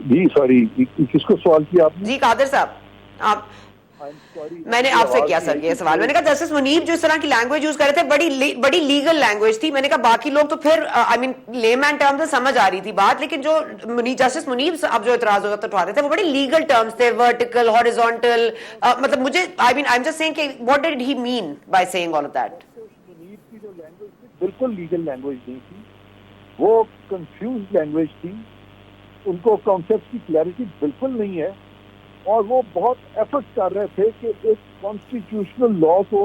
جی سوری, کس کو سوال کیا آپ نے؟ جی قادر صاحب, آپ میں نے آپ سے کیا سر یہ سوال. میں نے کہا جسٹس منیب جو اس طرح کی لینگویج یوز کر رہے تھے بڑی لیگل لینگویج تھی. میں نے کہا باقی لوگ تو پھر آئی مین لے مین ٹرم سے سمجھ آ رہی تھی بات, لیکن جو جسٹس منیب اب جو اعتراض اٹھا رہے تھے وہ بڑی لیگل ٹرمز تھے, ورٹیکل ہاریزونٹل. مطلب مجھے I mean I am just seeing کہ what did he mean by seeing all of that. Munib کی جو لینگویج تھی بالکل لیگل لینگویج نہیں تھی, وہ کنفیوز لینگویج تھی. ان کو کانسیپٹ کی کلیئرٹی بالکل نہیں ہے اور وہ بہت ایفرٹ کر رہے تھے کہ ایک کانسٹیٹیوشنل لا کو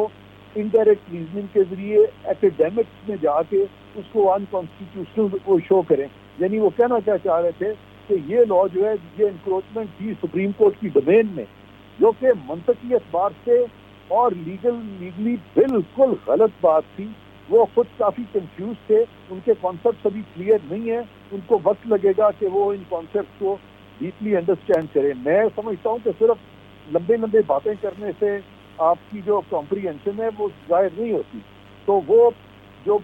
انڈائریکٹ ریزننگ کے ذریعے ایکیڈیمکس میں جا کے اس کو ان کانسٹیٹیوشنل کو شو کریں. یعنی وہ کہنا کیا چاہ رہے تھے کہ یہ لا جو ہے یہ انکروچمنٹ تھی سپریم کورٹ کی ڈومین میں, جو کہ منطقی اعتبار سے اور لیگلی بالکل غلط بات تھی. وہ خود کافی کنفیوز تھے, ان کے کانسیپٹس ابھی کلیئر نہیں ہیں, ان کو وقت لگے گا کہ وہ ان کانسیپٹس کو ڈیپلی انڈرسٹینڈ کریں. میں سمجھتا ہوں کہ صرف لمبے باتیں کرنے سے آپ کی جو کمپریہنشن ہے وہ ظاہر نہیں ہوتی. تو وہ جو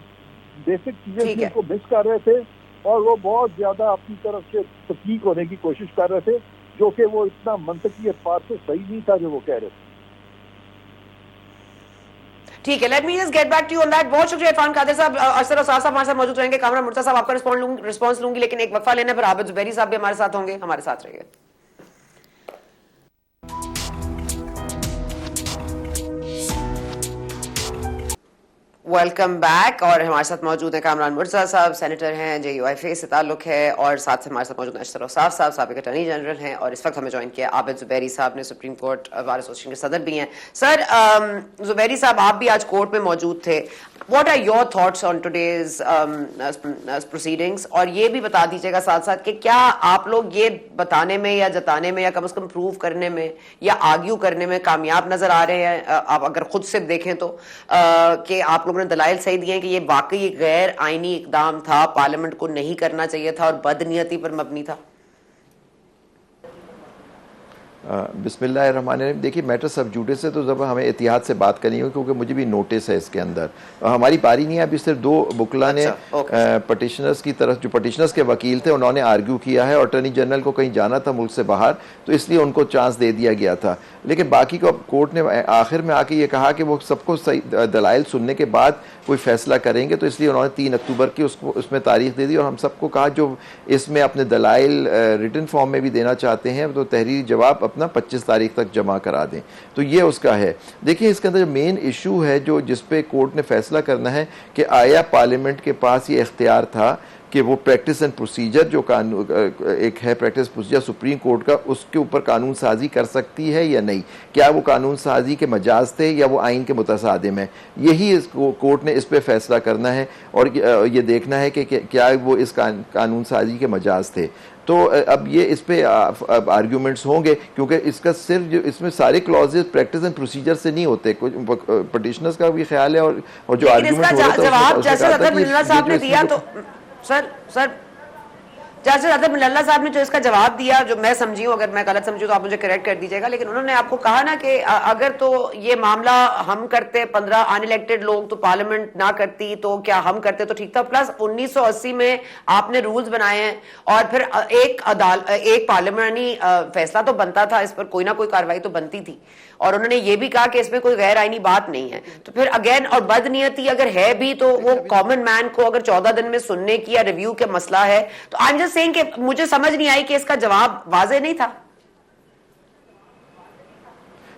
بیسک چیزیں ان کو مس کر رہے تھے اور وہ بہت زیادہ اپنی طرف سے تحقیق ہونے کی کوشش کر رہے تھے, جو کہ وہ اتنا منطقی اعتبار سے صحیح نہیں تھا جو وہ کہہ رہے تھے. ٹھیک ہے, let me just get back to you on that. بہت شکریہ عرفان قادر صاحب. ارسل اسرار صاحب ہمارے ساتھ موجود رہیں گے, کامران مرتضیٰ صاحب آپ کا رسپانس لوں گی, لیکن ایک وقفہ لینے پر عابد زبیری صاحب بھی ہمارے ساتھ ہوں گے. ہمارے ساتھ رہیے. Welcome back. اور ہمارے ساتھ موجود ہیں کامران مرتضیٰ صاحب, سینیٹر ہیں, JUIFA سے تعلق ہے, اور ساتھ ہمارے ساتھ موجود ہیں اشتر اوصاف صاحب, سابق اٹارنی جنرل ہیں, اور اس وقت ہمیں جوائن کیا عابد زبیری صاحب نے, سپریم کورٹ بار ایسوسیشن کے صدر بھی ہیں. سر زبیری صاحب, آپ بھی آج کورٹ میں موجود تھے. What are your thoughts on today's proceedings? اور یہ بھی بتا دیجیے گا ساتھ ساتھ کہ کیا آپ لوگ یہ بتانے میں یا جتانے میں یا کم از کم پروو کرنے میں یا آرگیو کرنے میں کامیاب نظر آ رہے ہیں, آپ اگر خود سے دیکھیں تو, کہ آپ لوگوں نے دلائل صحیح دیے ہیں کہ یہ واقعی غیر آئینی اقدام تھا, پارلیمنٹ کو نہیں کرنا چاہیے تھا اور بدنیتی پر مبنی تھا؟ بسم اللہ الرحمن الرحیم. دیکھیے میٹر سب جوڈس سے تو ضرور ہمیں احتیاط سے بات کرنی ہوگی, کیونکہ مجھے بھی نوٹس ہے اس کے اندر. ہماری باری نہیں ہے, ابھی صرف 2 وکلا نے پٹیشنرز کی طرف, جو پٹیشنرز کے وکیل تھے انہوں نے آرگیو کیا ہے, اور اٹارنی جنرل کو کہیں جانا تھا ملک سے باہر, تو اس لیے ان کو چانس دے دیا گیا تھا. لیکن باقی کو کورٹ نے آخر میں آ کے یہ کہا کہ وہ سب کو دلائل سننے کے بعد کوئی فیصلہ کریں گے, تو اس لیے انہوں نے 3 اکتوبر کی اس میں تاریخ دے دی, اور ہم سب کو کہا جو اس میں اپنے دلائل ریٹن فارم میں بھی دینا چاہتے ہیں تو تحریری جواب اپنے اپنا 25 تاریخ تک جمع کرا دیں. تو یہ اس کا ہے. دیکھیں اس کے اندر مین ایشو ہے جو جس پہ کورٹ نے فیصلہ کرنا ہے کہ آیا پارلیمنٹ کے پاس یہ اختیار تھا کہ وہ پریکٹس اینڈ پروسیجر جو ایک ہے پریکٹس پروسیجر سپریم کورٹ کا, اس کے اوپر قانون سازی کر سکتی ہے یا نہیں. کیا وہ قانون سازی کے مجاز تھے یا وہ آئین کے متصادم ہے. یہی اس کورٹ نے اس پہ فیصلہ کرنا ہے اور یہ دیکھنا ہے کہ کیا وہ اس قانون سازی کے مجاز تھے. تو اب یہ اس پہ آرگیومنٹس ہوں گے کیونکہ اس کا صرف جو اس میں سارے کلازز پریکٹس اینڈ پروسیجر سے نہیں ہوتے. پٹیشنرز کا بھی خیال ہے اور جو آرگیومنٹ ہو رہا تھا جواب جیسے اظہر ملالہ صاحب نے دیا تو سر جیسے اظہر ملالہ صاحب نے جو اس کا جواب دیا, جو میں سمجھی ہوں, اگر میں غلط سمجھی تو آپ مجھے کریکٹ کر دیجیے گا, لیکن انہوں نے آپ کو کہا نا کہ اگر تو یہ معاملہ ہم کرتے 15 ان الیکٹڈ لوگ تو پارلیمنٹ نہ کرتی تو کیا ہم کرتے تو ٹھیک تھا. پلس 1980 میں آپ نے رولز بنائے ہیں اور پھر ایک پارلیمانی فیصلہ تو بنتا تھا, اس پر کوئی نہ کوئی کارروائی تو بنتی تھی, اور انہوں نے یہ بھی کہا کہ اس میں کوئی غیر آئینی بات نہیں ہے. تو پھر اگین اور بدنیتی اگر ہے بھی تو وہ کامن مین کو اگر 14 دن میں سننے کی یا ریویو کے مسئلہ ہے تو آئی ایم جسٹ سیئنگ کہ مجھے سمجھ نہیں آئی کہ اس کا جواب واضح نہیں تھا.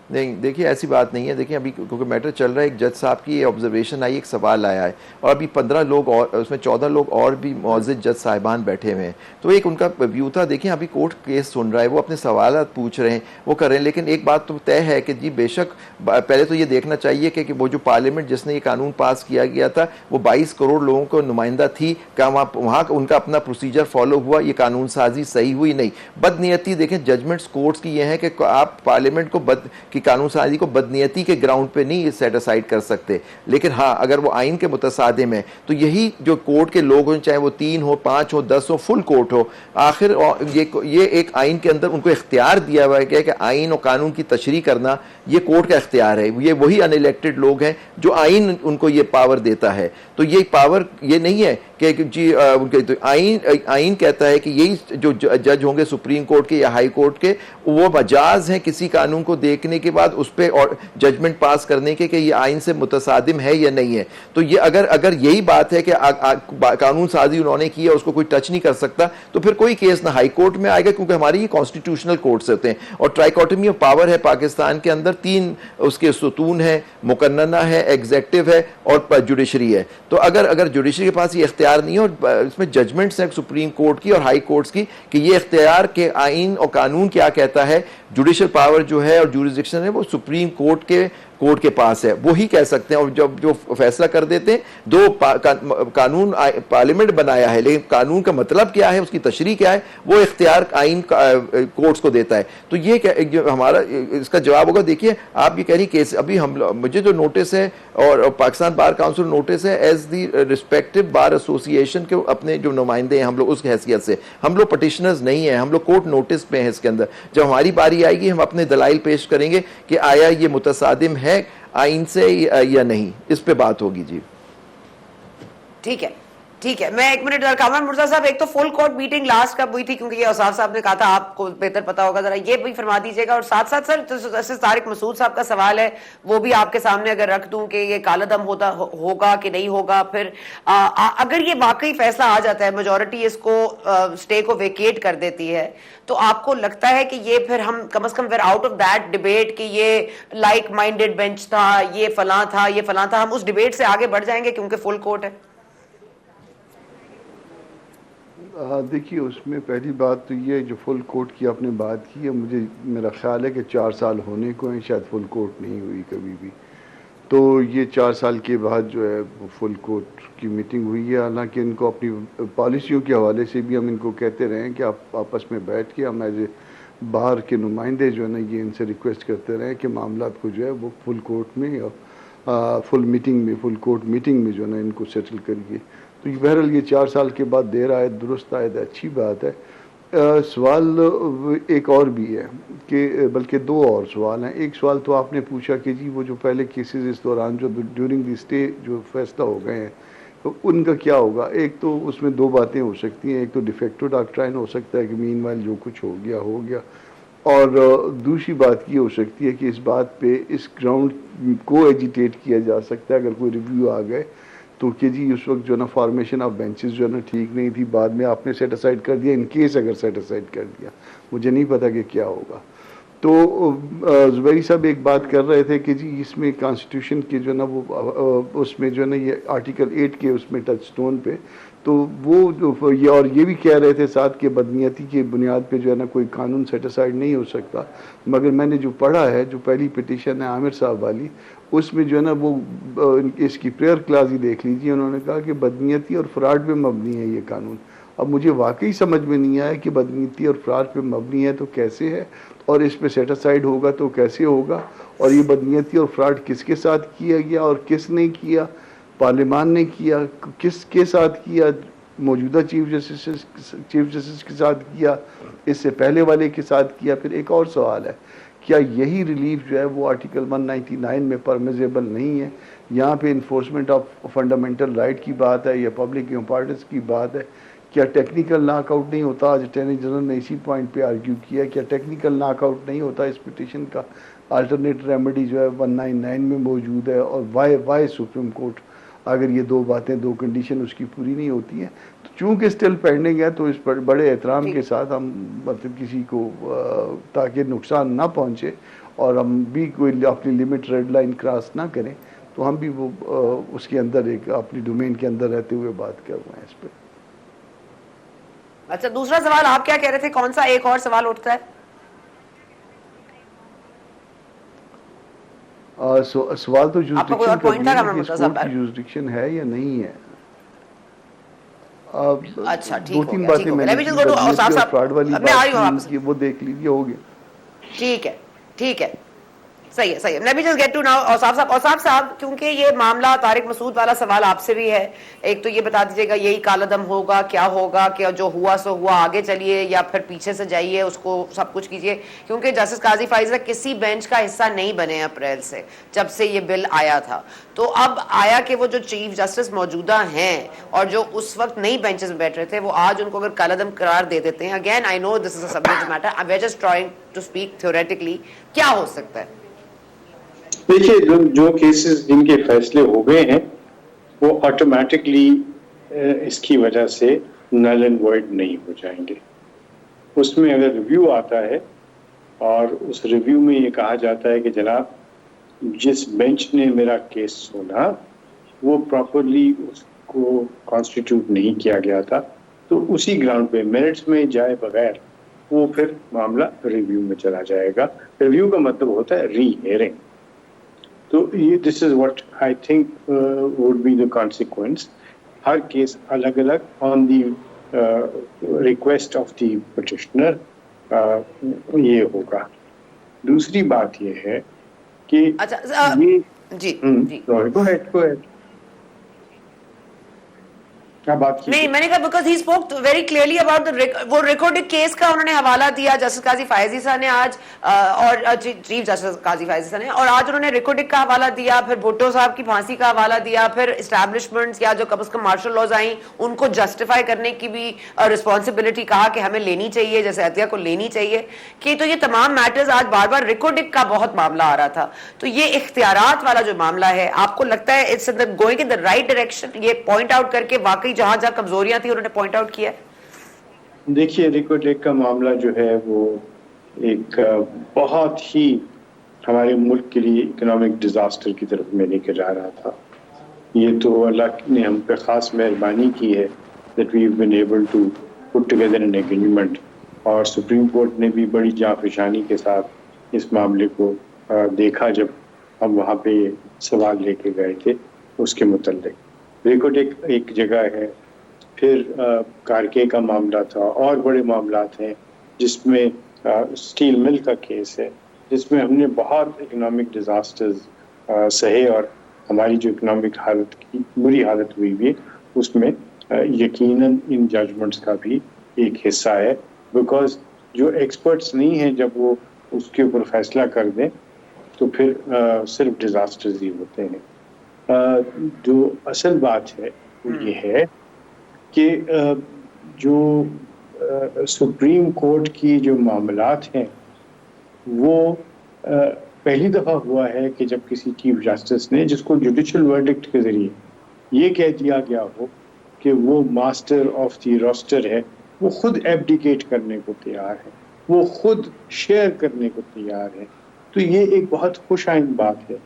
نہیں دیکھیے ایسی بات نہیں ہے. دیکھیں ابھی کیونکہ میٹر چل رہا ہے, ایک جج صاحب کی آبزرویشن آئی, ایک سوال آیا ہے اور ابھی 15 لوگ اور اس میں 14 لوگ اور بھی معزز جج صاحبان بیٹھے ہوئے ہیں. تو ایک ان کا ویو تھا. دیکھیں ابھی کورٹ کیس سن رہا ہے, وہ اپنے سوالات پوچھ رہے ہیں, وہ کر رہے ہیں, لیکن ایک بات تو طے ہے کہ جی بے شک پہلے تو یہ دیکھنا چاہیے کہ وہ جو پارلیمنٹ جس نے یہ قانون پاس کیا گیا تھا وہ 22 کروڑ لوگوں کو نمائندہ تھی, کہ وہاں ان کا اپنا پروسیجر فالو ہوا, یہ قانون سازی صحیح ہوئی نہیں. بدنیتی دیکھیں ججمنٹس کورٹس کی یہ ہے کہ آپ پارلیمنٹ کو قانون سازی کو بدنیتی کے گراؤنڈ پہ نہیں سیٹ اسائڈ کر سکتے, لیکن ہاں اگر وہ آئین کے متصادم ہے تو یہی جو کورٹ کے لوگ ہوں, چاہے وہ 3 ہو 5 ہو 10 ہو, فل کورٹ ہو, آخر یہ ایک آئین کے اندر ان کو اختیار دیا ہوا ہے کہ آئین اور قانون کی تشریح کرنا یہ کورٹ کا اختیار ہے. یہ وہی ان الیکٹڈ لوگ ہیں جو آئین ان کو یہ پاور دیتا ہے. تو یہ پاور یہ نہیں ہے کہ جی آئین کہتا ہے کہ یہی جو جج ہوں گے سپریم کورٹ کے یا ہائی کورٹ کے, وہ مجاز ہیں کسی قانون کو دیکھنے کے بعد اس پہ اور ججمنٹ پاس کرنے کے کہ یہ آئین سے متصادم ہے یا نہیں ہے. تو یہ اگر یہی بات ہے کہ قانون سازی انہوں نے کی ہے اس کو کوئی ٹچ نہیں کر سکتا, تو پھر کوئی کیس نہ ہائی کورٹ میں آئے گا, کیونکہ ہماری یہ کانسٹیٹیوشنل کورٹس ہوتے ہیں اور ٹرائیکوٹمی آف پاور ہے پاکستان کے اندر. 3 اس کے ستون ہے, مقننہ ہے, ایگزیکٹو ہے اور جوڈیشری ہے. تو اگر جوڈیشری کے پاس یہ اختیار نہیں ہے, اور اس میں ججمنٹس ہیں سپریم کورٹ کی اور ہائی کورٹس کی کہ یہ اختیار کے آئین اور قانون کیا کہتا ہے, جوڈیشل پاور جو ہے اور جوریسڈکشن ہے وہ سپریم کورٹ کے پاس ہے, وہی کہہ سکتے ہیں. اور جب جو فیصلہ کر دیتے ہیں, 2 قانون پارلیمنٹ بنایا ہے, لیکن قانون کا مطلب کیا ہے, اس کی تشریح کیا ہے, وہ اختیار آئین کورٹس کو دیتا ہے. تو یہ ہمارا اس کا جواب ہوگا. دیکھیے آپ یہ کہہ رہی کیس ابھی مجھے جو نوٹس ہے اور پاکستان بار کاؤنسل نوٹس ہے as the respective bar association کے اپنے جو نمائندے ہیں ہم لوگ اس حیثیت سے, ہم لوگ پٹیشنرز نہیں ہیں, ہم لوگ کورٹ نوٹس پہ ہیں اس کے اندر. جب ہماری باری آئے گی ہم اپنے دلائل پیش کریں گے کہ آیا یہ متصادم ہے آئین سے یا نہیں, اس پہ بات ہوگی. جی ٹھیک ہے. میں 1 منٹ کامران مرزا صاحب, ایک تو فل کورٹ میٹنگ لاسٹ کب ہوئی تھی, کیونکہ یہ اوصاف صاحب نے کہا تھا آپ کو بہتر پتا ہوگا, ذرا یہ بھی فرما دیجیے گا. اور ساتھ ساتھ سر طارق مسعود صاحب کا سوال ہے, وہ بھی آپ کے سامنے اگر رکھ دوں کہ یہ کالا دم ہوگا کہ نہیں ہوگا. پھر اگر یہ واقعی فیصلہ آ جاتا ہے, میجورٹی اس کو اسٹے کو ویکیٹ کر دیتی ہے, تو آپ کو لگتا ہے کہ یہ پھر ہم کم از کم we're out of that debate کہ یہ لائک مائنڈیڈ بینچ تھا, یہ فلاں تھا, ہم اس ڈیبیٹ سے آگے بڑھ جائیں گے کیونکہ فل کورٹ ہے؟ دیکھیے اس میں پہلی بات تو یہ جو فل کورٹ کی آپ نے بات کی ہے, میرا خیال ہے کہ 4 سال ہونے کو ہیں, شاید فل کورٹ نہیں ہوئی کبھی بھی. تو یہ 4 سال کے بعد جو ہے فل کورٹ کی میٹنگ ہوئی ہے. حالانکہ ان کو اپنی پالیسیوں کے حوالے سے بھی ہم ان کو کہتے رہے ہیں کہ آپ آپس میں بیٹھ کے, ہم ایز اے باہر کے نمائندے جو ہے نا یہ ان سے ریکویسٹ کرتے رہے کہ معاملات کو جو ہے وہ فل کورٹ میں فل کورٹ میٹنگ میں جو ہے نا ان کو سیٹل کریے. تو بہرحال یہ 4 سال کے بعد دیر آئے درست آئے, اچھی بات ہے. سوال ایک اور بھی ہے کہ بلکہ 2 اور سوال ہیں. ایک سوال تو آپ نے پوچھا کہ جی وہ جو پہلے کیسز اس دوران جو ڈیورنگ دی اسٹے جو فیصلہ ہو گئے ہیں تو ان کا کیا ہوگا. ایک تو اس میں 2 باتیں ہو سکتی ہیں, ایک تو ڈیفیکٹو ڈاکٹرائن ہو سکتا ہے کہ مین وائل جو کچھ ہو گیا, اور دوسری بات یہ ہو سکتی ہے کہ اس بات پہ اس گراؤنڈ کو ایجیٹیٹ کیا جا سکتا ہے اگر کوئی ریویو آ گئے تو کہ جی اس وقت جو ہے نا فارمیشن آف بینچز جو ہے نا ٹھیک نہیں تھی, بعد میں آپ نے سیٹ اسائڈ کر دیا, ان کیس اگر سیٹ اسائڈ کر دیا, مجھے نہیں پتا کہ کیا ہوگا. تو زبیری صاحب ایک بات کر رہے تھے کہ جی اس میں کانسٹیٹیوشن کے جو نا وہ اس میں جو نا یہ آرٹیکل 8 کے اس میں ٹچ سٹون پہ، تو وہ یہ اور یہ بھی کہہ رہے تھے ساتھ کہ بدنیتی کی بنیاد پہ جو ہے نا کوئی قانون سیٹیسائڈ نہیں ہو سکتا. مگر میں نے جو پڑھا ہے، جو پہلی پٹیشن ہے عامر صاحب والی، اس میں جو ہے نا وہ اس کی پریئر کلاز ہی دیکھ لیجیے، انہوں نے کہا کہ بدنیتی اور فراڈ پہ مبنی ہے یہ قانون. اب مجھے واقعی سمجھ میں نہیں آیا کہ بدنیتی اور فراڈ پہ مبنی ہے تو کیسے ہے، اور اس پہ سیٹیسائڈ ہوگا تو کیسے ہوگا، اور یہ بدنیتی اور فراڈ کس کے ساتھ کیا گیا اور کس نے کیا، پارلیمان نے کیا، کس کے ساتھ کیا، موجودہ چیف جسٹس کے ساتھ کیا، اس سے پہلے والے کے ساتھ کیا. پھر ایک اور سوال ہے، کیا یہی ریلیف جو ہے وہ آرٹیکل 199 میں پرمیزیبل نہیں ہے؟ یہاں پہ انفورسمنٹ آف فنڈامنٹل رائٹ کی بات ہے یا پبلک امپورٹنس کی بات ہے. کیا ٹیکنیکل ناک آؤٹ نہیں ہوتا؟ آج اٹارنی جنرل نے اسی پوائنٹ پہ آرگیو کیا، کیا ٹیکنیکل ناک آؤٹ نہیں ہوتا اس پٹیشن کا؟ الٹرنیٹ ریمیڈی جو ہے 199 میں موجود ہے، اور وائی سپریم کورٹ اگر یہ دو باتیں، دو کنڈیشن اس کی پوری نہیں ہوتی ہیں، تو چونکہ اسٹل پینڈنگ ہے تو اس پر بڑے احترام کے ساتھ ہم مطلب کسی کو تاکہ نقصان نہ پہنچے اور ہم بھی کوئی اپنی لمٹ ریڈ لائن کراس نہ کریں، تو ہم بھی وہ اس کے اندر ایک اپنی ڈومین کے اندر رہتے ہوئے بات کر رہے ہیں اس پہ. اچھا، دوسرا سوال آپ کیا کہہ رہے تھے؟ کون سا ایک اور سوال اٹھتا ہے؟ سوال تو جوریسڈکشن ہے یا نہیں ہے. اچھا دو تین باتیں میں نے فراڈ والی بات کی، وہ دیکھ لیجیے، ہو گیا. ٹھیک ہے، ٹھیک ہے، صحیح ہے، صحیح ہے. Let me just get to now اوصاف صاحب. اوصاف صاحب، کیونکہ یہ معاملہ طارق مسعود والا سوال آپ سے بھی ہے، ایک تو یہ بتا دیجیے گا یہی کالا دم ہوگا، کیا ہوگا، کہ جو ہوا سو ہوا آگے چلیے یا پھر پیچھے سے جائیے اس کو سب کچھ کیجیے، کیونکہ جسٹس قاضی فائزہ کسی بینچ کا حصہ نہیں بنے اپریل سے، جب سے یہ بل آیا تھا. تو اب آیا کہ وہ جو چیف جسٹس موجودہ ہیں اور جو اس وقت نئی بینچز میں بیٹھ رہے تھے، وہ آج ان کو اگر کالا دم قرار دے دیتے ہیں، again I know this is a subject matter, we are just trying to speak theoretically, کیا ہو سکتا ہے؟ دیکھیے، جو کیسز جن کے فیصلے ہو گئے ہیں وہ آٹومیٹکلی اس کی وجہ سے نل اینڈ وائڈ نہیں ہو جائیں گے. اس میں اگر ریویو آتا ہے اور اس ریویو میں یہ کہا جاتا ہے کہ جناب جس بینچ نے میرا کیس سنا وہ پراپرلی اس کو کانسٹیٹیوٹ نہیں کیا گیا تھا، تو اسی گراؤنڈ پہ میرٹس میں جائے بغیر وہ پھر معاملہ ریویو میں چلا جائے گا. ریویو کا مطلب ہوتا ہے ری ہیئرنگ. تو یہ this is what I think would be the consequence. ہر کیس الگ الگ on the request of the petitioner یہ ہوگا. دوسری بات یہ ہے کہ نہیں، میں نے کہا because he spoke very clearly about وہ ریکارڈڈ کیس کا انہوں نے حوالہ دیا جسٹس قاضی فائزی صاحب نے آج، اور چیف جسٹس قاضی فائزی صاحب نے، اور آج انہوں نے ریکارڈڈ کا حوالہ دیا، پھر بھٹو صاحب کی پھانسی کا حوالہ دیا، پھر اسٹیبلشمنٹس یا جو کم از کم مارشل لاز آئیں ان کو جسٹیفائی کرنے کی بھی رسپانسبلٹی کہا کہ ہمیں لینی چاہیے، جیسے عطیہ کو لینی چاہیے، کہ تو یہ تمام میٹرز آج بار بار ریکارڈڈ کا بہت معاملہ آ رہا تھا. تو یہ اختیارات والا جو معاملہ ہے، آپ کو لگتا ہے it's going in the right direction? یہ پوائنٹ آؤٹ کر کے واقعی جہاں جہاں کمزوریاں تھی انہوں نے پوائنٹ آؤٹ کیا. دیکھیے، ریکارڈ کا معاملہ جو ہے وہ ایک بہت ہی ہمارے ملک کے لیے اکنامک ڈیزاسٹر کی طرف میں لے کے جا رہا تھا. یہ تو اللہ نے ہم پہ خاص مہربانی کی ہے that we've been able to put together an agreement, اور سپریم کورٹ نے بھی بڑی جانفشانی کے ساتھ اس معاملے کو دیکھا جب ہم وہاں پہ سوال لے کے گئے تھے اس کے متعلق. ریکارڈ ایک جگہ ہے، پھر کارکے کا معاملہ تھا، اور بڑے معاملات ہیں جس میں اسٹیل مل کا کیس ہے، جس میں ہم نے بہت اکنامک ڈیزاسٹرز سہے، اور ہماری جو اکنامک حالت کی بری حالت ہوئی بھی اس میں یقیناً ان ججمنٹس کا بھی ایک حصہ ہے. بیکاز جو ایکسپرٹس نہیں ہیں جب وہ اس کے اوپر فیصلہ کر دیں تو پھر صرف ڈیزاسٹرز ہی ہوتے ہیں. جو اصل بات ہے وہ یہ ہے کہ جو سپریم کورٹ کی جو معاملات ہیں وہ پہلی دفعہ ہوا ہے کہ جب کسی چیف جسٹس نے، جس کو جوڈیشل ورڈکٹ کے ذریعے یہ کہہ دیا گیا ہو کہ وہ ماسٹر آف دی روسٹر ہے، وہ خود ایبڈیکیٹ کرنے کو تیار ہے. وہ خود شیئر کرنے کو تیار ہے. تو یہ ایک بہت خوش آئند بات ہے.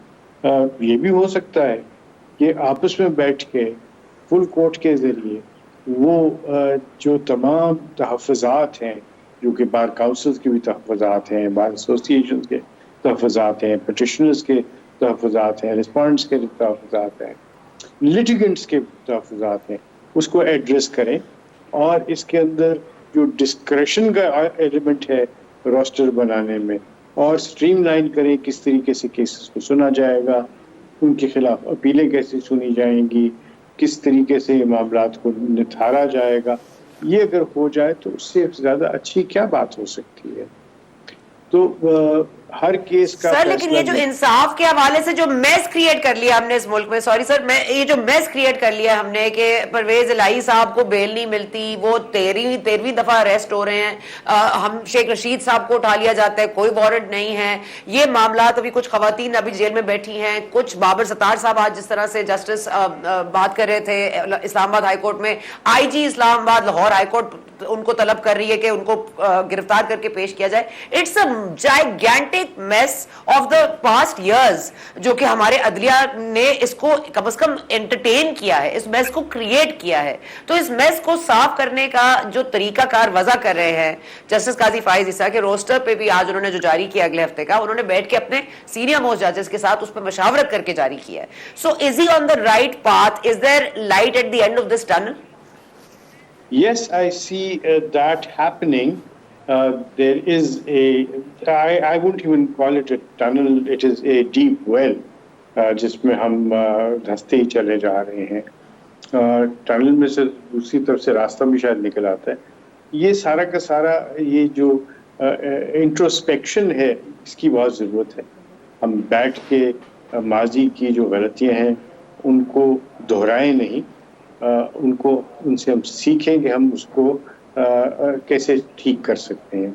یہ بھی ہو سکتا ہے کہ آپس میں بیٹھ کے فل کورٹ کے ذریعے وہ جو تمام تحفظات ہیں، جو کہ بار کاؤنسلز کے بھی تحفظات ہیں، بار ایسوسیشنز کے تحفظات ہیں، پٹیشنرز کے تحفظات ہیں، رسپونڈنٹس کے تحفظات ہیں، لیٹیگنٹس کے تحفظات ہیں، اس کو ایڈریس کریں. اور اس کے اندر جو ڈسکریشن کا ایلیمنٹ ہے روسٹر بنانے میں، اور سٹریم لائن کریں کس طریقے سے کیسز کو سنا جائے گا، ان کے خلاف اپیلیں کیسے سنی جائیں گی، کس طریقے سے معاملات کو نتھارا جائے گا. یہ اگر ہو جائے تو اس سے زیادہ اچھی کیا بات ہو سکتی ہے. تو ہر کیس کا سر لیکن یہ جو انصاف کے حوالے سے جو میس کریٹ کر لیا ہم نے اس ملک میں، سوری سر، یہ جو میس کریٹ کر لیا ہم نے کہ پرویز الہی صاحب کو بیل نہیں ملتی، وہ 13ویں دفعہ اریسٹ ہو رہے ہیں، ہم شیخ رشید صاحب کو اٹھا لیا جاتا ہے، کوئی وارنٹ نہیں ہے، یہ معاملات ابھی کچھ خواتین ابھی جیل میں بیٹھی ہیں، کچھ بابر ستار صاحب آج جس طرح سے جسٹس بات کر رہے تھے اسلام آباد ہائی کورٹ میں، آئی جی اسلام آباد لاہور ہائی کورٹ ان کو طلب کر رہی ہے کہ ان کو گرفتار کر کے پیش کیا جائے. It's a gigantic mess of the past years جو کہ ہمارے عدلیہ نے اس کو کم از کم انٹرٹین کیا ہے، اس میس کو کریٹ کیا ہے. تو اس میس کو صاف کرنے کا جو طریقہ کار وضع کر رہے ہیں جسٹس قاضی فائز عیسیٰ کے روسٹر پہ بھی آج انہوں نے جو جاری کیا اگلے ہفتے کا، انہوں نے بیٹھ کے اپنے سینئر موسٹ ججز کے ساتھ اس پہ مشاورت کر کے جاری کیا ہے. So is he on the right path? Is there light at the end of this tunnel? Yes, I see that happening. There is I wouldn't even call it a tunnel, it is a deep well, جس میں ہم دھستے ہی چلے جا رہے ہیں. Tunnel میں سے دوسری طرف سے راستہ بھی شاید نکل آتا ہے. یہ سارا کا سارا یہ جو انٹروسپیکشن ہے اس کی بہت ضرورت ہے. ہم بیٹھ کے ماضی کی جو غلطیاں ہیں ان کو دہرائیں نہیں، ان سے ہم سیکھیں کہ ہم اس کو کیسے ٹھیک کر سکتے ہیں،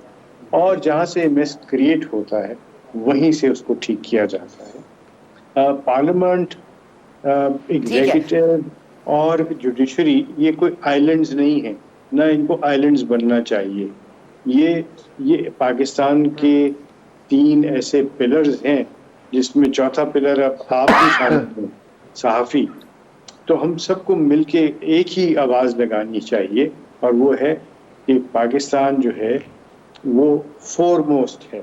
اور جہاں سے میس کریٹ ہوتا ہے وہیں سے اس کو ٹھیک کیا جاتا ہے. پارلیمنٹ، ایگزیکٹو اور جوڈیشری یہ کوئی آئیلینڈز نہیں ہیں، نہ ان کو آئیلینڈز بننا چاہیے. یہ پاکستان کے 3 ایسے پلرز ہیں جس میں چوتھا پلر اب آپ بھی شامل ہیں، صحافی. تو ہم سب کو مل کے ایک ہی آواز لگانی چاہیے، اور وہ ہے کہ پاکستان جو ہے وہ فورموسٹ ہے.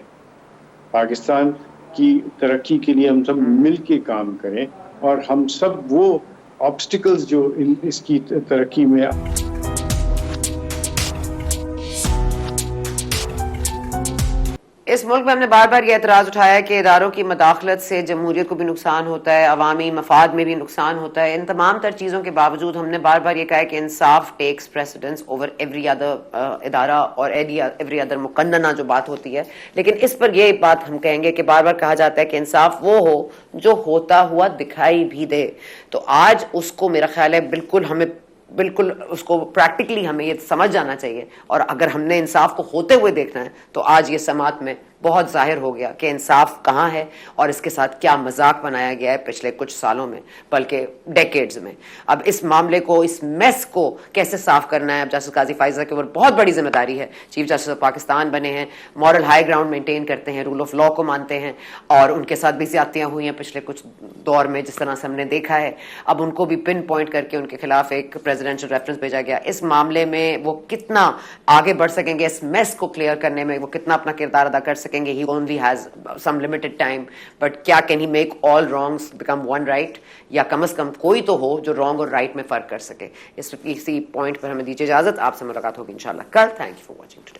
پاکستان کی ترقی کے لیے ہم سب مل کے کام کریں، اور ہم سب وہ آبسٹیکلز جو اس کی ترقی میں اس ملک میں ہم نے بار بار یہ اعتراض اٹھایا کہ اداروں کی مداخلت سے جمہوریت کو بھی نقصان ہوتا ہے، عوامی مفاد میں بھی نقصان ہوتا ہے. ان تمام تر چیزوں کے باوجود ہم نے بار بار یہ کہا ہے کہ انصاف takes precedence over every other ادارہ اور ایوری ادر مقننہ جو بات ہوتی ہے. لیکن اس پر یہ بات ہم کہیں گے کہ بار بار کہا جاتا ہے کہ انصاف وہ ہو جو ہوتا ہوا دکھائی بھی دے. تو آج اس کو میرا خیال ہے بالکل اس کو پریکٹیکلی ہمیں یہ سمجھ جانا چاہیے، اور اگر ہم نے انصاف کو ہوتے ہوئے دیکھنا ہے تو آج یہ سماعت میں بہت ظاہر ہو گیا کہ انصاف کہاں ہے اور اس کے ساتھ کیا مذاق بنایا گیا ہے پچھلے کچھ سالوں میں، بلکہ ڈیکیڈز میں. اب اس معاملے کو، اس میس کو کیسے صاف کرنا ہے، اب جسٹس قاضی فائز کے اوپر بہت بڑی ذمہ داری ہے. چیف جسٹس آف پاکستان بنے ہیں، مورل ہائی گراؤنڈ مینٹین کرتے ہیں، رول آف لا کو مانتے ہیں، اور ان کے ساتھ بھی زیادتیاں ہوئی ہیں پچھلے کچھ دور میں جس طرح سے ہم نے دیکھا ہے. اب ان کو بھی پن پوائنٹ کر کے ان کے خلاف ایک پریزیڈنشل ریفرنس بھیجا گیا. اس معاملے میں وہ کتنا آگے بڑھ سکیں گے اس میس کو کلیئر کرنے میں، وہ کتنا اپنا کردار ادا کر سکیں گے. He only has some limited time, but کیا can he make all wrongs become one right, یا کم از کم کوئی تو ہو جو رانگ اور رائٹ میں فرق کر سکے. اسی پوائنٹ پر ہمیں دیجیے اجازت. آپ سے ملاقات ہوگی انشاءاللہ کل. Thank you for watching.